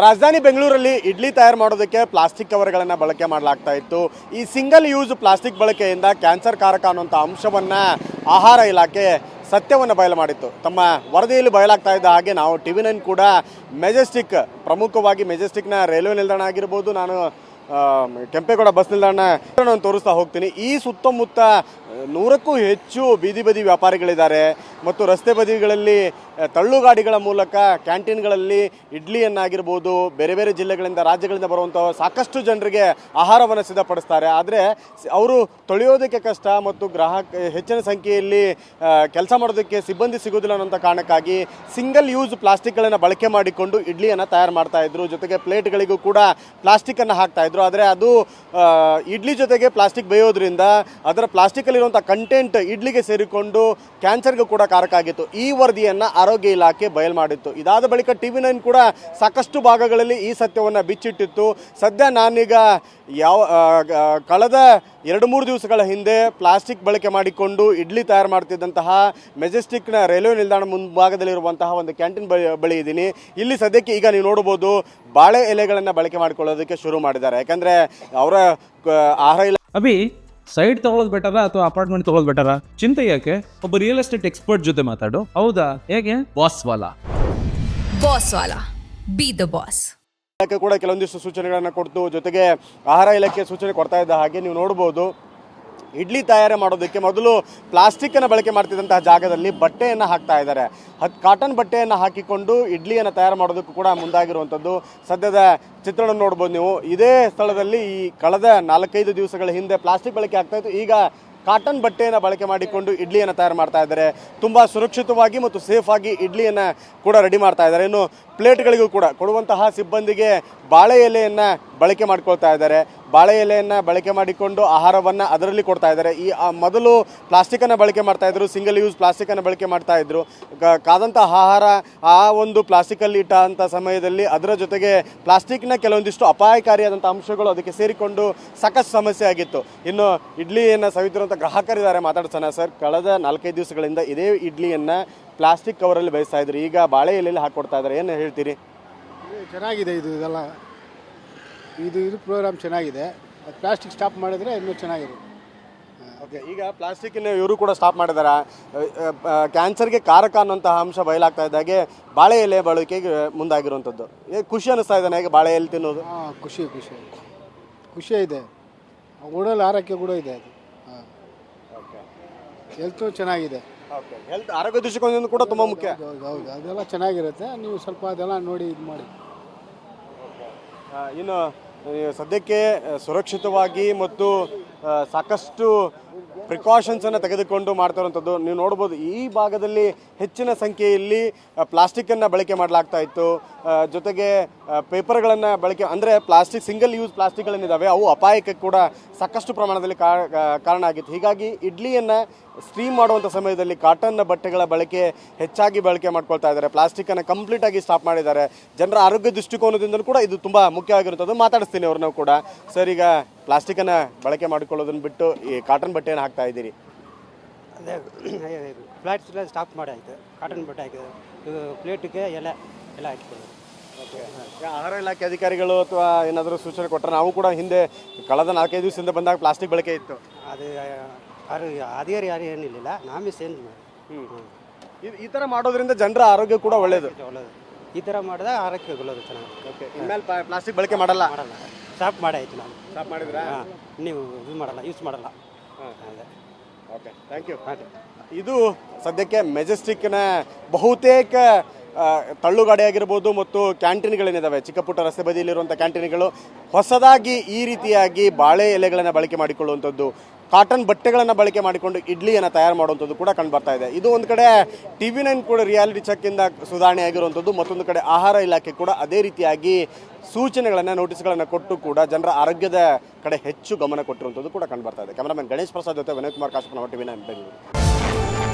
ರಾಜಧಾನಿ ಬೆಂಗಳೂರಲ್ಲಿ ಇಡ್ಲಿ ತಯಾರು ಮಾಡೋದಕ್ಕೆ ಪ್ಲಾಸ್ಟಿಕ್ ಕವರ್ಗಳನ್ನು ಬಳಕೆ ಮಾಡಲಾಗ್ತಾ ಇತ್ತು. ಈ ಸಿಂಗಲ್ ಯೂಸ್ ಪ್ಲಾಸ್ಟಿಕ್ ಬಳಕೆಯಿಂದ ಕ್ಯಾನ್ಸರ್ ಕಾರಕ ಅನ್ನುವಂಥ ಅಂಶವನ್ನು ಆಹಾರ ಇಲಾಖೆ ಸತ್ಯವನ್ನು ಬಯಲು ಮಾಡಿತ್ತು. ತಮ್ಮ ವರದಿಯಲ್ಲಿ ಬಯಲಾಗ್ತಾ ಇದ್ದ ಹಾಗೆ ನಾವು TV9 ಕೂಡ ಮೆಜೆಸ್ಟಿಕ್, ಪ್ರಮುಖವಾಗಿ ಮೆಜೆಸ್ಟಿಕ್ನ ರೈಲ್ವೆ ನಿಲ್ದಾಣ ಆಗಿರ್ಬೋದು, ನಾನು ಕೆಂಪೇಗೌಡ ಬಸ್ ನಿಲ್ದಾಣ ತೋರಿಸ್ತಾ ಹೋಗ್ತೀನಿ. ಈ ಸುತ್ತಮುತ್ತ 100ಕ್ಕೂ ಹೆಚ್ಚು ಬೀದಿ ಬದಿ ವ್ಯಾಪಾರಿಗಳಿದ್ದಾರೆ ಮತ್ತು ರಸ್ತೆ ಬದಿಗಳಲ್ಲಿ ತಳ್ಳುಗಾಡಿಗಳ ಮೂಲಕ ಕ್ಯಾಂಟೀನ್ಗಳಲ್ಲಿ ಇಡ್ಲಿಯನ್ನಾಗಿರ್ಬೋದು ಬೇರೆ ಬೇರೆ ಜಿಲ್ಲೆಗಳಿಂದ, ರಾಜ್ಯಗಳಿಂದ ಬರುವಂಥ ಸಾಕಷ್ಟು ಜನರಿಗೆ ಆಹಾರವನ್ನು ಸಿದ್ಧಪಡಿಸ್ತಾರೆ. ಆದರೆ ಅವರು ತೊಳೆಯೋದಕ್ಕೆ ಕಷ್ಟ ಮತ್ತು ಹೆಚ್ಚಿನ ಸಂಖ್ಯೆಯಲ್ಲಿ ಕೆಲಸ ಮಾಡೋದಕ್ಕೆ ಸಿಬ್ಬಂದಿ ಸಿಗೋದಿಲ್ಲ ಅನ್ನೋಂಥ ಕಾರಣಕ್ಕಾಗಿ ಸಿಂಗಲ್ ಯೂಸ್ ಪ್ಲಾಸ್ಟಿಕ್ಗಳನ್ನು ಬಳಕೆ ಮಾಡಿಕೊಂಡು ಇಡ್ಲಿಯನ್ನು ತಯಾರು ಮಾಡ್ತಾಯಿದ್ರು. ಜೊತೆಗೆ ಪ್ಲೇಟ್ಗಳಿಗೂ ಕೂಡ ಪ್ಲಾಸ್ಟಿಕ್ಕನ್ನು ಹಾಕ್ತಾಯಿದ್ರು. ಆದರೆ ಅದು ಇಡ್ಲಿ ಜೊತೆಗೆ ಪ್ಲಾಸ್ಟಿಕ್ ಬೇಯೋದ್ರಿಂದ ಅದರ ಪ್ಲಾಸ್ಟಿಕಲ್ಲಿರುವಂಥ ಕಂಟೆಂಟ್ ಇಡ್ಲಿಗೆ ಸೇರಿಕೊಂಡು ಕ್ಯಾನ್ಸರ್ಗೂ ಕೂಡ ಕಾರಕ ಆಗಿತ್ತು. ಈ ವರದಿಯನ್ನು ಆರೋಗ್ಯ ಇಲಾಖೆ ಬಯಲು ಮಾಡಿತ್ತು. ಇದಾದ ಬಳಿಕ TV9 ಕೂಡ ಸಾಕಷ್ಟು ಭಾಗಗಳಲ್ಲಿ ಈ ಸತ್ಯವನ್ನು ಬಿಚ್ಚಿಟ್ಟಿತ್ತು. ಸದ್ಯ ನಾನೀಗ ಕಳೆದ 2-3 ದಿವಸಗಳ ಹಿಂದೆ ಪ್ಲಾಸ್ಟಿಕ್ ಬಳಕೆ ಮಾಡಿಕೊಂಡು ಇಡ್ಲಿ ತಯಾರು ಮಾಡ್ತಿದ್ದಂತಹ ಮೆಜೆಸ್ಟಿಕ್ನ ರೈಲ್ವೆ ನಿಲ್ದಾಣ ಮುಂಭಾಗದಲ್ಲಿರುವಂತಹ ಒಂದು ಕ್ಯಾಂಟೀನ್ ಬಳಿ ಇದ್ದೀನಿ. ಇಲ್ಲಿ ಸದ್ಯಕ್ಕೆ ಈಗ ನೀವು ನೋಡ್ಬೋದು, ಬಾಳೆ ಎಲೆಗಳನ್ನು ಬಳಕೆ ಮಾಡಿಕೊಳ್ಳೋದಕ್ಕೆ ಶುರು ಮಾಡಿದ್ದಾರೆ. ಯಾಕಂದರೆ ಅವರ ಆಹಾರ ಅಭಿ ಸೈಡ್ ತಗೊಳ್ಳೋದು ಬೆಟರ ಅಥವಾ ಅಪಾರ್ಟ್ಮೆಂಟ್ ತಗೊಳ್ಳೋದು ಬೆಟರ? ಚಿಂತೆ ಯಾಕೆ, ಒಬ್ಬ ರಿಯಲ್ ಎಸ್ಟೇಟ್ ಎಕ್ಸ್ಪರ್ಟ್ ಜೊತೆ ಮಾತಾಡು. ಹೌದಾ? ಹೇಗೆ? Boss Vala B the boss. ಇಲಾಖೆ ಕೂಡ ಕೆಲವೊಂದಿಷ್ಟು ಸೂಚನೆಗಳನ್ನು ಕೊಡ್ತು. ಜೊತೆಗೆ ಆಹಾರ ಇಲಾಖೆ ಸೂಚನೆ ಕೊಡ್ತಾ ಇದ್ದ ಹಾಗೆ ನೀವು ನೋಡ್ಬೋದು, ಇಡ್ಲಿ ತಯಾರು ಮಾಡೋದಕ್ಕೆ ಮೊದಲು ಪ್ಲಾಸ್ಟಿಕ್ಕನ್ನು ಬಳಕೆ ಮಾಡ್ತಿದ್ದಂತಹ ಜಾಗದಲ್ಲಿ ಬಟ್ಟೆಯನ್ನು ಹಾಕ್ತಾ ಇದ್ದಾರೆ. ಕಾಟನ್ ಬಟ್ಟೆಯನ್ನು ಹಾಕಿಕೊಂಡು ಇಡ್ಲಿಯನ್ನು ತಯಾರು ಮಾಡೋದಕ್ಕೂ ಕೂಡ ಮುಂದಾಗಿರುವಂಥದ್ದು ಸದ್ಯದ ಚಿತ್ರಣ ನೋಡ್ಬೋದು ನೀವು. ಇದೇ ಸ್ಥಳದಲ್ಲಿ ಈ ಕಳೆದ 4-5 ದಿವಸಗಳ ಹಿಂದೆ ಪ್ಲಾಸ್ಟಿಕ್ ಬಳಕೆ ಆಗ್ತಾ ಇತ್ತು. ಈಗ ಕಾಟನ್ ಬಟ್ಟೆಯನ್ನು ಬಳಕೆ ಮಾಡಿಕೊಂಡು ಇಡ್ಲಿಯನ್ನು ತಯಾರು ಮಾಡ್ತಾ ಇದ್ದಾರೆ. ತುಂಬ ಸುರಕ್ಷಿತವಾಗಿ ಮತ್ತು ಸೇಫಾಗಿ ಇಡ್ಲಿಯನ್ನು ಕೂಡ ರೆಡಿ ಮಾಡ್ತಾ ಇದ್ದಾರೆ. ಇನ್ನು ಪ್ಲೇಟ್ಗಳಿಗೂ ಕೂಡ ಕೊಡುವಂತಹ ಸಿಬ್ಬಂದಿಗೆ ಬಾಳೆ ಎಲೆಯನ್ನು ಬಳಕೆ ಮಾಡ್ಕೊಳ್ತಾ ಇದ್ದಾರೆ. ಬಾಳೆ ಎಲೆಯನ್ನು ಬಳಕೆ ಮಾಡಿಕೊಂಡು ಆಹಾರವನ್ನು ಅದರಲ್ಲಿ ಕೊಡ್ತಾ ಇದ್ದಾರೆ. ಈ ಮೊದಲು ಪ್ಲಾಸ್ಟಿಕ್ಕನ್ನು ಬಳಕೆ ಮಾಡ್ತಾ ಇದ್ರು, ಸಿಂಗಲ್ ಯೂಸ್ ಪ್ಲಾಸ್ಟಿಕ್ಕನ್ನು ಬಳಕೆ ಮಾಡ್ತಾ ಇದ್ರು. ಕಾದಂಥ ಆಹಾರ ಆ ಒಂದು ಪ್ಲಾಸ್ಟಿಕ್ಕಲ್ಲಿ ಇಟ್ಟಂಥ ಸಮಯದಲ್ಲಿ ಅದರ ಜೊತೆಗೆ ಪ್ಲಾಸ್ಟಿಕ್ನ ಕೆಲವೊಂದಿಷ್ಟು ಅಪಾಯಕಾರಿಯಾದಂಥ ಅಂಶಗಳು ಅದಕ್ಕೆ ಸೇರಿಕೊಂಡು ಸಾಕಷ್ಟು ಸಮಸ್ಯೆ ಆಗಿತ್ತು. ಇನ್ನು ಇಡ್ಲಿಯನ್ನು ಸವಿತಿರುವಂಥ ಗ್ರಾಹಕರಿದ್ದಾರೆ, ಮಾತಾಡ್ಸೋಣ. ಸರ್, ಕಳೆದ 4-5 ದಿವಸಗಳಿಂದ ಇದೇ ಇಡ್ಲಿಯನ್ನು ಪ್ಲಾಸ್ಟಿಕ್ ಕವರಲ್ಲಿ ಬೇಯಿಸ್ತಾ ಇದ್ರು, ಈಗ ಬಾಳೆ ಎಲೆಯಲ್ಲಿ ಹಾಕ್ಕೊಡ್ತಾ ಇದ್ದಾರೆ. ಏನು ಹೇಳ್ತೀರಿ? ಚೆನ್ನಾಗಿದೆ ಇದೆಲ್ಲ, ಇದು ಪ್ರೋಗ್ರಾಮ್ ಚೆನ್ನಾಗಿದೆ. ಪ್ಲಾಸ್ಟಿಕ್ ಸ್ಟಾಪ್ ಮಾಡಿದ್ರೆ ಇನ್ನೂ ಚೆನ್ನಾಗಿದೆ. ಓಕೆ, ಈಗ ಪ್ಲಾಸ್ಟಿಕ್ಕಿನ ಇವರು ಕೂಡ ಸ್ಟಾಪ್ ಮಾಡಿದ್ದಾರೆ. ಕ್ಯಾನ್ಸರ್ಗೆ ಕಾರಕ ಅನ್ನೋಂತಹ ಅಂಶ ಬಯಲಾಗ್ತಾ ಇದ್ದಾಗೆ ಬಾಳೆ ಎಲೆ ಬಳಕೆಗೆ ಮುಂದಾಗಿರುವಂಥದ್ದು ಖುಷಿ ಅನ್ನಿಸ್ತಾ ಇದೆ ನನಗೆ. ಬಾಳೆ ಎಲೆ ತಿನ್ನೋದು ಖುಷಿ ಇದೆ. ಉಡಲ್ ಆರೋಗ್ಯ ಕೂಡ ಇದೆ. ಅದು ಹೆಲ್ತು ಚೆನ್ನಾಗಿದೆ. ಹೆಲ್ತ್ ಆರೋಗ್ಯ ದೃಷ್ಟಿಕೋನದಿಂದ ಕೂಡ ತುಂಬ ಮುಖ್ಯ. ಹೌದು, ಅದೆಲ್ಲ ಚೆನ್ನಾಗಿರುತ್ತೆ. ನೀವು ಸ್ವಲ್ಪ ಅದೆಲ್ಲ ನೋಡಿ ಇದು ಮಾಡಿ. ಇನ್ನು ಸದ್ಯಕ್ಕೆ ಸುರಕ್ಷಿತವಾಗಿ ಮತ್ತು ಸಾಕಷ್ಟು ಪ್ರಿಕಾಷನ್ಸನ್ನು ತೆಗೆದುಕೊಂಡು ಮಾಡ್ತಾ ಇರುವಂಥದ್ದು ನೀವು ನೋಡ್ಬೋದು. ಈ ಭಾಗದಲ್ಲಿ ಹೆಚ್ಚಿನ ಸಂಖ್ಯೆಯಲ್ಲಿ ಪ್ಲಾಸ್ಟಿಕ್ಕನ್ನು ಬಳಕೆ ಮಾಡಲಾಗ್ತಾ ಇತ್ತು. ಜೊತೆಗೆ ಪೇಪರ್ಗಳನ್ನು ಬಳಕೆ, ಅಂದರೆ ಪ್ಲಾಸ್ಟಿಕ್ ಸಿಂಗಲ್ ಯೂಸ್ ಪ್ಲಾಸ್ಟಿಕ್ಗಳೇನಿದ್ದಾವೆ ಅವು ಅಪಾಯಕ್ಕೆ ಕೂಡ ಸಾಕಷ್ಟು ಪ್ರಮಾಣದಲ್ಲಿ ಕಾರಣ ಆಗಿತ್ತು. ಹೀಗಾಗಿ ಇಡ್ಲಿಯನ್ನು ಸ್ಟೀಮ್ ಮಾಡುವಂಥ ಸಮಯದಲ್ಲಿ ಕಾಟನ್ ಬಟ್ಟೆಗಳ ಬಳಕೆ ಹೆಚ್ಚಾಗಿ ಬಳಕೆ ಮಾಡ್ಕೊಳ್ತಾ ಇದ್ದಾರೆ. ಪ್ಲಾಸ್ಟಿಕ್ಕನ್ನು ಕಂಪ್ಲೀಟಾಗಿ ಸ್ಟಾಪ್ ಮಾಡಿದ್ದಾರೆ. ಜನರ ಆರೋಗ್ಯ ದೃಷ್ಟಿಕೋನದಿಂದಲೂ ಕೂಡ ಇದು ತುಂಬ ಮುಖ್ಯವಾಗಿರುವಂಥದ್ದು. ಮಾತಾಡಿಸ್ತೀನಿ ಅವ್ರನ್ನೂ ಕೂಡ. ಸರ್, ಈಗ ಪ್ಲಾಸ್ಟಿಕ್ಕನ್ನು ಬಳಕೆ ಮಾಡಿಕೊಳ್ಳೋದನ್ನು ಬಿಟ್ಟು ಈ ಕಾಟನ್ ಬಟ್ಟೆಯನ್ನು ಹಾಕ್ತಾ ಇದ್ದೀರಿ. ಅದೇ ಫ್ಲಾಟ್ಸ್ ಸ್ಟಾಪ್ ಮಾಡಿ ಆಯಿತು. ಕಾಟನ್ ಬಟ್ಟೆ ಹಾಕಿದ್ರು, ಇದು ಪ್ಲೇಟಿಗೆ ಎಲ್ಲ ಹಾಕಿಕೊಳ್ಳೋದು. ಆಹಾರ ಇಲಾಖೆ ಅಧಿಕಾರಿಗಳು ಅಥವಾ ಏನಾದರೂ ಸೂಚನೆ ಕೊಟ್ಟರೆ? ನಾವು ಕೂಡ ಹಿಂದೆ ಕಳೆದ 4-5 ದಿವಸದಿಂದ ಬಂದಾಗ ಪ್ಲಾಸ್ಟಿಕ್ ಬಳಕೆ ಇತ್ತು. ಅದು ಅಧಿಕಾರಿ ಯಾರು ಏನಿಲ್ಲ, ನಾವೇ ಸೇಂಜ್ ಮಾಡಿ ಈ ಥರ ಮಾಡೋದ್ರಿಂದ ಜನರ ಆರೋಗ್ಯ ಕೂಡ ಒಳ್ಳೆಯದು. ಈ ಥರ ಮಾಡಿದಾಗ ಆರೋಗ್ಯ ಒಳ್ಳೆಯದು, ಚೆನ್ನಾಗಿ. ಓಕೆ, ಇನ್ಮೇಲೆ ಪ್ಲಾಸ್ಟಿಕ್ ಬಳಕೆ ಮಾಡಲ್ಲ? ಸ್ಟಾಪ್ ಮಾಡಿ ಆಯಿತು. ನಾವು ಸ್ಟಾಪ್ ಮಾಡಿದ್ರಾ? ನೀವು ಇದು ಮಾಡಲ್ಲ, ಯೂಸ್ ಮಾಡಲ್ಲ. ಅದೇ. Okay, thank you. ಇದು ಸದ್ಯಕ್ಕೆ ಮೆಜೆಸ್ಟಿಕ್ನ ಬಹುತೇಕ ತಳ್ಳುಗಾಡಿ ಆಗಿರ್ಬೋದು ಮತ್ತು ಕ್ಯಾಂಟೀನ್ಗಳೇನಿದ್ದಾವೆ, ಚಿಕ್ಕ ಪುಟ್ಟ ರಸ್ತೆ ಬದಿಯಲ್ಲಿರುವಂಥ ಕ್ಯಾಂಟೀನ್ಗಳು ಹೊಸದಾಗಿ ಈ ರೀತಿಯಾಗಿ ಬಾಳೆ ಎಲೆಗಳನ್ನು ಬಳಕೆ ಮಾಡಿಕೊಳ್ಳುವಂಥದ್ದು, ಕಾಟನ್ ಬಟ್ಟೆಗಳನ್ನು ಬಳಕೆ ಮಾಡಿಕೊಂಡು ಇಡ್ಲಿಯನ್ನು ತಯಾರು ಮಾಡುವಂಥದ್ದು ಕೂಡ ಕಂಡು ಬರ್ತಾ ಇದೆ. ಇದು ಒಂದು ಕಡೆ TV9 ಕೂಡ ರಿಯಾಲಿಟಿ ಚೆಕ್ಕಿಂದ ಸುಧಾರಣೆ ಆಗಿರುವಂಥದ್ದು. ಮತ್ತೊಂದು ಕಡೆ ಆಹಾರ ಇಲಾಖೆ ಕೂಡ ಅದೇ ರೀತಿಯಾಗಿ ಸೂಚನೆಗಳನ್ನು, ನೋಟಿಸ್ಗಳನ್ನು ಕೊಟ್ಟು ಕೂಡ ಜನರ ಆರೋಗ್ಯದ ಕಡೆ ಹೆಚ್ಚು ಗಮನ ಕೊಟ್ಟಿರುವಂಥದ್ದು ಕೂಡ ಕಂಡು ಬರ್ತಾ ಇದೆ. ಕ್ಯಾಮರಾಮನ್ ಗಣೇಶ್ ಪ್ರಸಾದ್ ಜೊತೆ ವಿನಯ್ ಕುಮಾರ್ ಕಾಶಪ್ಪನವರ TV9 ಬೆಂಗಳೂರು.